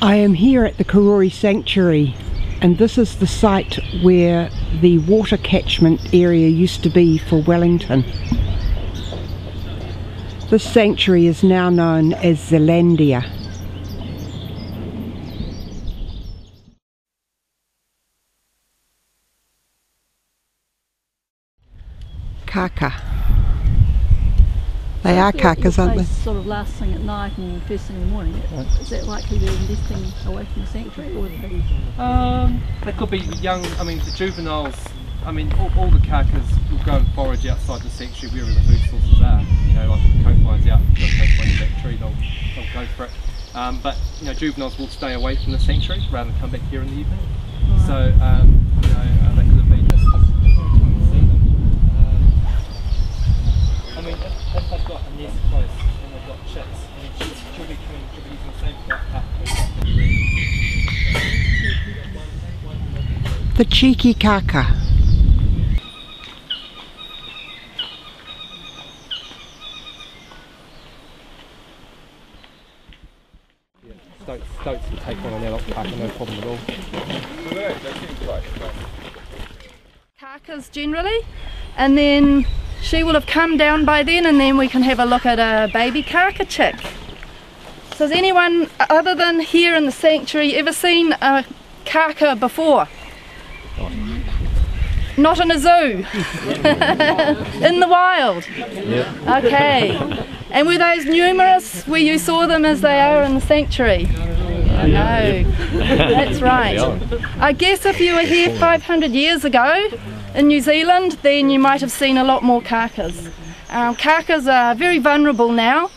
I am here at the Karori Sanctuary, and this is the site where the water catchment area used to be for Wellington. This sanctuary is now known as Zealandia. Kaka. They are kakas, aren't they? Sort of last thing at night and first thing in the morning. Is that likely they're investing away from the sanctuary, or they could be young. I mean, the juveniles. I mean, all the kakas will go and forage outside the sanctuary wherever the food sources are. You know, like if the coat line's out, they'll go find that tree. They'll go for it. But you know, juveniles will stay away from the sanctuary rather than come back here in the evening. Right. So you know, they could have been just I mean, if they've got a nest close and they've got chicks, and she'll be using the same flight path. The cheeky kaka. Stoats will take on an adult kaka, no problem at all. Kakas generally, and then she will have come down by then, and then we can have a look at a baby kaka chick. So has anyone other than here in the sanctuary ever seen a kaka before? Not in a zoo? In the wild? Yep. Okay. And were those numerous where you saw them as they are in the sanctuary? No, that's right. I guess if you were here 500 years ago in New Zealand, then you might have seen a lot more kakas. Kakas are very vulnerable now.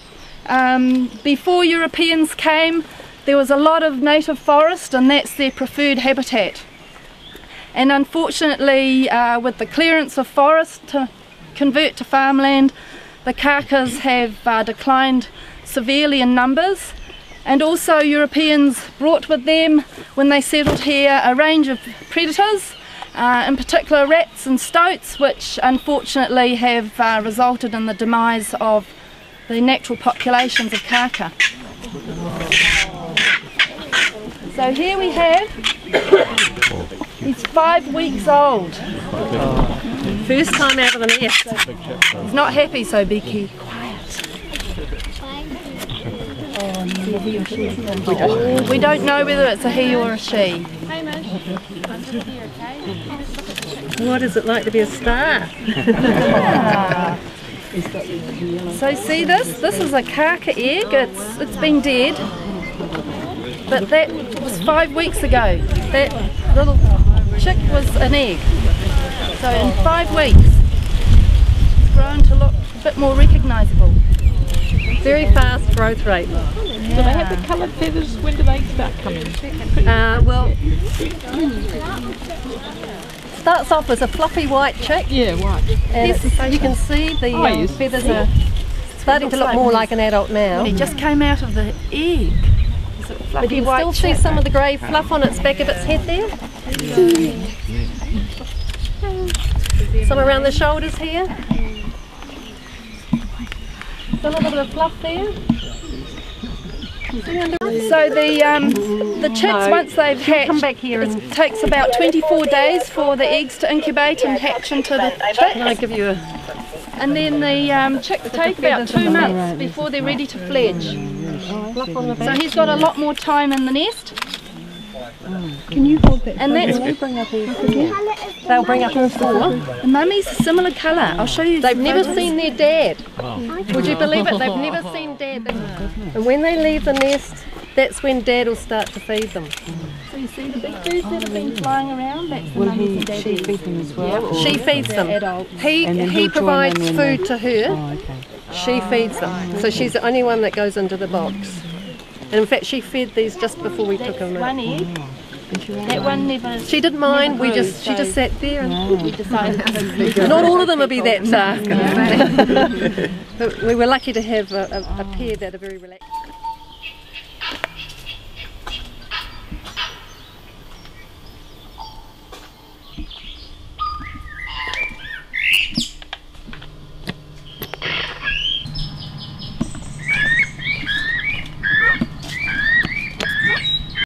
Before Europeans came, there was a lot of native forest, and that's their preferred habitat. And unfortunately, with the clearance of forest to convert to farmland, the kakas have declined severely in numbers. And also Europeans brought with them, when they settled here, a range of predators, in particular rats and stoats, which unfortunately have resulted in the demise of the natural populations of kaka. So here we have, he's 5 weeks old. First time out of the nest. He's not happy, so be quiet. We don't know whether it's a he or a she. What is it like to be a star? So see this? This is a kaka egg. It's been dead, but that was 5 weeks ago. That little chick was an egg. So in 5 weeks, it's grown to look a bit more recognisable. Very fast growth rate. Yeah. Do they have the coloured feathers? When do they start coming? Well, starts off as a fluffy white chick. Yeah, white. And yes, you can see the feathers are starting to look more like an adult now. It just came out of the egg. But you can still see some of the grey fluff on its back of its head there. Some around the shoulders here. Still a little bit of fluff there. So the chicks, once they've hatched, it takes about 24 days for the eggs to incubate and hatch into the chick. Can I give you a... And then the chicks take about 2 months before they're ready to fledge. So he's got a lot more time in the nest. Can you hold that? And that's they'll bring up all 4. The mummies a similar colour. I'll show you. They've never seen their dad. Would you believe it? They've never seen dad. And when they leave the nest, that's when dad will start to feed them. So you see the big birds that have been flying around? That's the mummies and daddies. She feeds them as well? Yeah. She feeds them. He provides food to her. Oh, okay. She feeds them. So she's the only one that goes into the box. And in fact, she fed these just before we took them out. One egg. That one never. She didn't mind. She just sat there and we decided. Not all of them would be that dark. We were lucky to have a pair that are very relaxed.